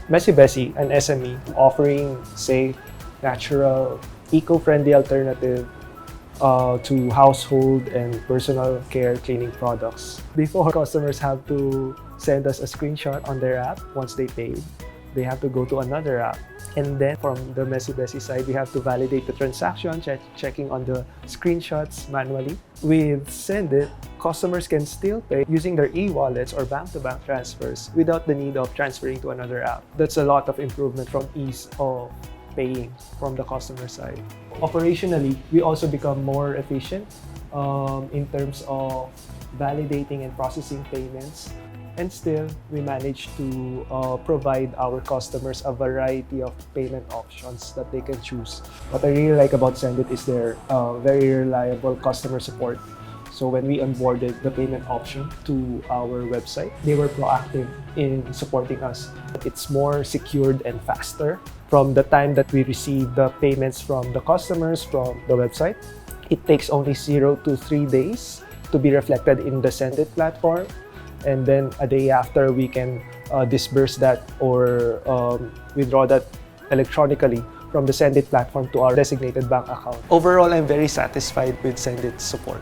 Messy Bessy, an SME offering safe, natural, eco-friendly alternative to household and personal care cleaning products. Before, customers have to send us a screenshot on their app once they paid. They have to go to another app. And then from the Messy Bessy side, we have to validate the transaction, checking on the screenshots manually. With Xendit, customers can still pay using their e-wallets or bank-to-bank transfers without the need of transferring to another app. That's a lot of improvement from ease of paying from the customer side. Operationally, we also become more efficient in terms of validating and processing payments. And still, we manage to provide our customers a variety of payment options that they can choose. What I really like about Xendit is their very reliable customer support. So when we onboarded the payment option to our website, they were proactive in supporting us. It's more secured and faster. From the time that we receive the payments from the customers from the website, it takes only 0 to 3 days to be reflected in the Xendit platform. And then a day after, we can disburse that or withdraw that electronically from the Xendit platform to our designated bank account. Overall, I'm very satisfied with Xendit's support.